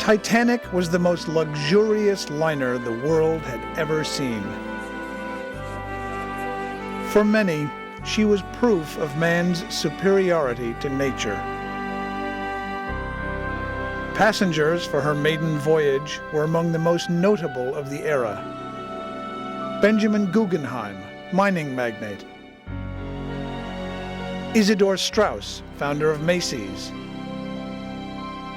Titanic was the most luxurious liner the world had ever seen. For many, she was proof of man's superiority to nature. Passengers for her maiden voyage were among the most notable of the era. Benjamin Guggenheim, mining magnate. Isidor Straus, founder of Macy's.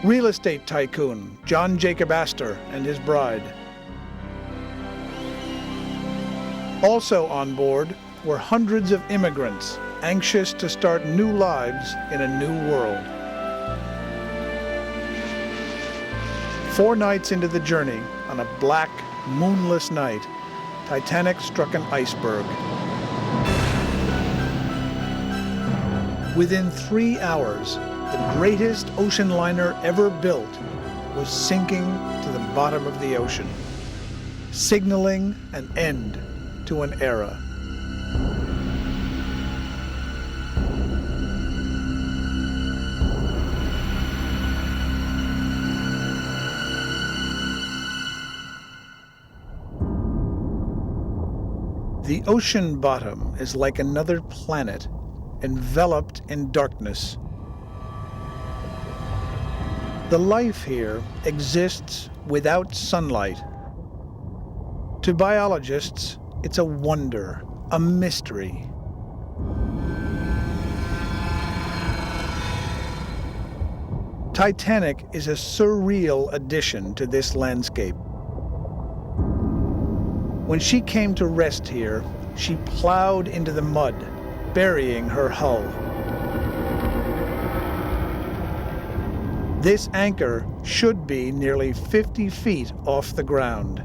Real estate tycoon John Jacob Astor and his bride. Also on board were hundreds of immigrants anxious to start new lives in a new world. 4 nights into the journey, on a black, moonless night, Titanic struck an iceberg. Within 3 hours, the greatest ocean liner ever built was sinking to the bottom of the ocean, signaling an end to an era. The ocean bottom is like another planet, enveloped in darkness. The life here exists without sunlight. To biologists, it's a wonder, a mystery. Titanic is a surreal addition to this landscape. When she came to rest here, she plowed into the mud, burying her hull. This anchor should be nearly 50 feet off the ground.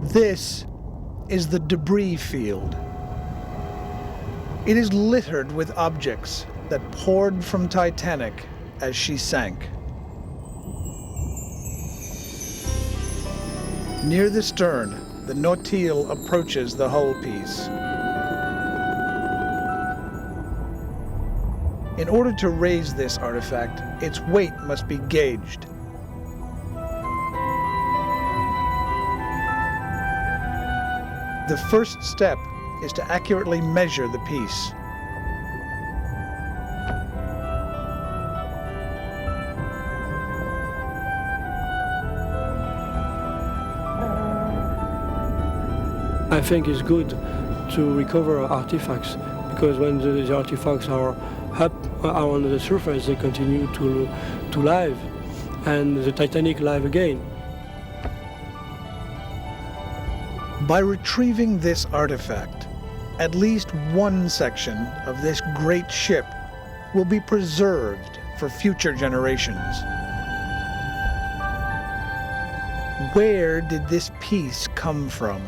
This is the debris field. It is littered with objects that poured from Titanic as she sank. Near the stern, the Nautil approaches the hull piece. In order to raise this artifact, its weight must be gauged. The first step is to accurately measure the piece. I think it's good to recover artifacts, because when the artifacts are up on the surface, they continue to live, and the Titanic live again. By retrieving this artifact, at least one section of this great ship will be preserved for future generations. Where did this piece come from?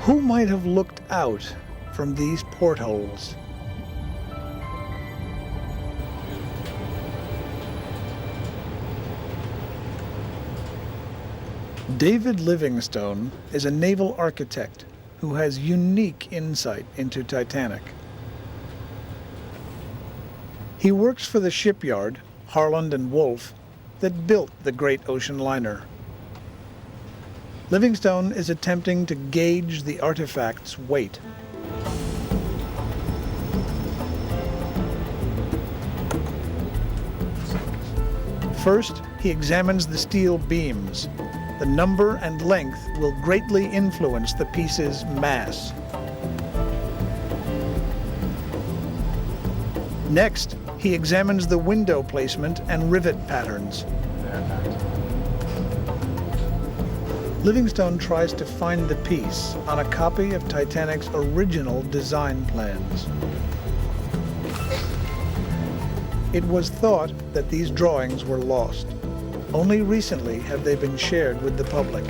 Who might have looked out from these portholes? David Livingstone is a naval architect who has unique insight into Titanic. He works for the shipyard, Harland and Wolff, that built the great ocean liner. Livingstone is attempting to gauge the artifact's weight. First, he examines the steel beams. The number and length will greatly influence the piece's mass. Next, he examines the window placement and rivet patterns. Livingstone tries to find the piece on a copy of Titanic's original design plans. It was thought that these drawings were lost. Only recently have they been shared with the public.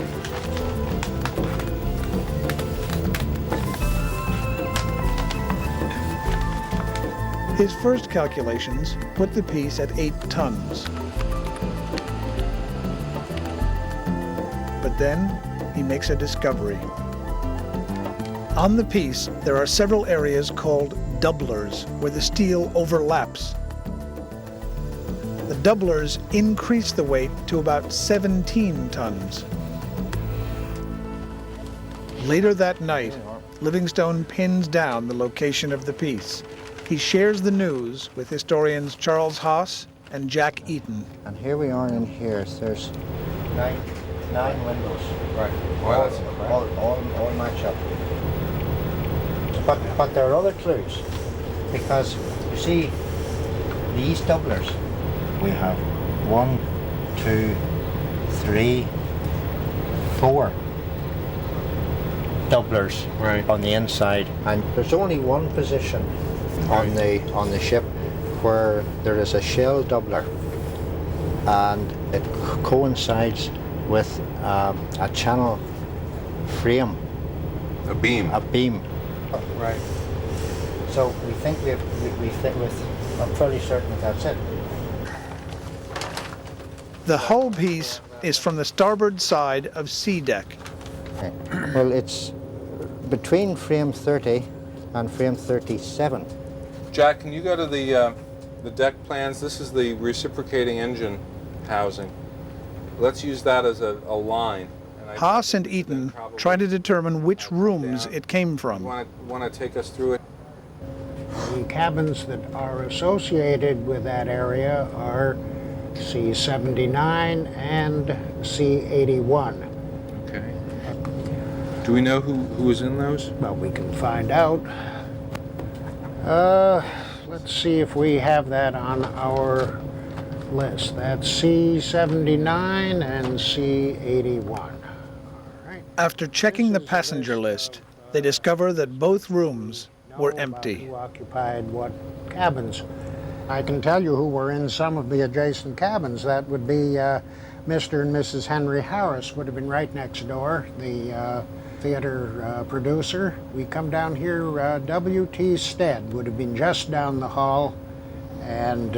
His first calculations put the piece at 8 tons. But then he makes a discovery. On the piece, there are several areas called doublers, where the steel overlaps. The doublers increase the weight to about 17 tons. Later that night, Livingstone pins down the location of the piece. He shares the news with historians Charles Haas and Jack Eaton. And here we are in here. So there's nine windows. Right. Well, that's all match up. But there are other clues, because you see these doublers. We have 1, 2, 3, 4 doublers on the inside, and there's only one position on the ship where there is a shell doubler, and it coincides with a channel frame, a beam. Right. So we think I'm fairly certain that's it. The hull piece is from the starboard side of C deck. Okay. Well, it's between frame 30 and frame 37. Jack, can you go to the deck plans? This is the reciprocating engine housing. Let's use that as a line. Haas and Eaton try to determine which rooms it came from. Want to take us through it? The cabins that are associated with that area are C-79 and C-81. Okay. Do we know who was in those? Well, we can find out. Let's see if we have that on our list. That's C-79 and C-81. After checking the passenger list, they discover that both rooms were empty. Who occupied what cabins? I can tell you who were in some of the adjacent cabins. That would be Mr. and Mrs. Henry Harris would have been right next door, the theater producer. We come down here, W.T. Stead would have been just down the hall, and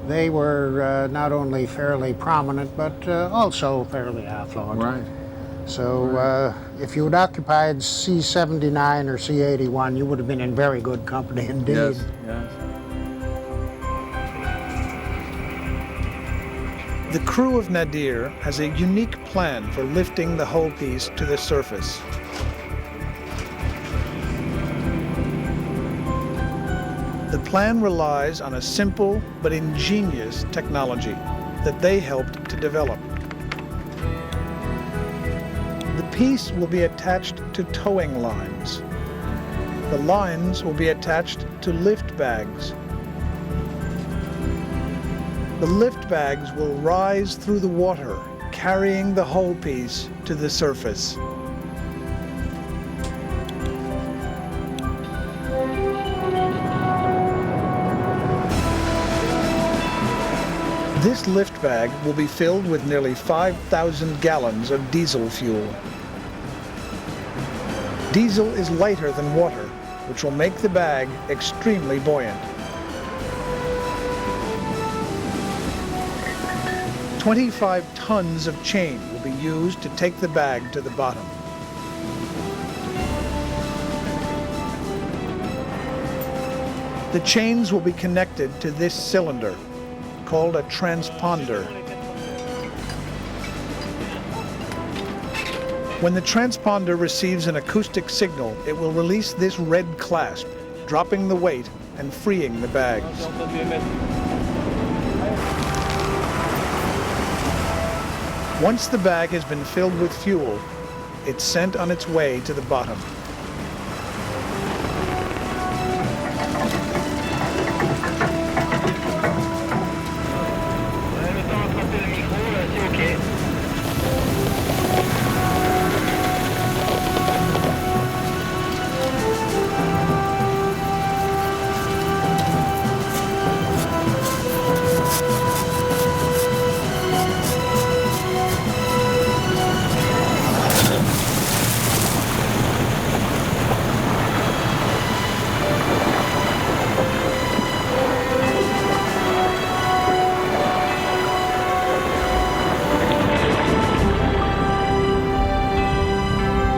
they were not only fairly prominent, but also fairly affluent. Right. So if you had occupied C-79 or C-81, you would have been in very good company indeed. Yes. The crew of Nadir has a unique plan for lifting the hull piece to the surface. The plan relies on a simple but ingenious technology that they helped to develop. The piece will be attached to towing lines. The lines will be attached to lift bags. The lift bags will rise through the water, carrying the hull piece to the surface. This lift bag will be filled with nearly 5,000 gallons of diesel fuel. Diesel is lighter than water, which will make the bag extremely buoyant. 25 tons of chain will be used to take the bag to the bottom. The chains will be connected to this cylinder, called a transponder. When the transponder receives an acoustic signal, it will release this red clasp, dropping the weight and freeing the bags. Once the bag has been filled with fuel, it's sent on its way to the bottom.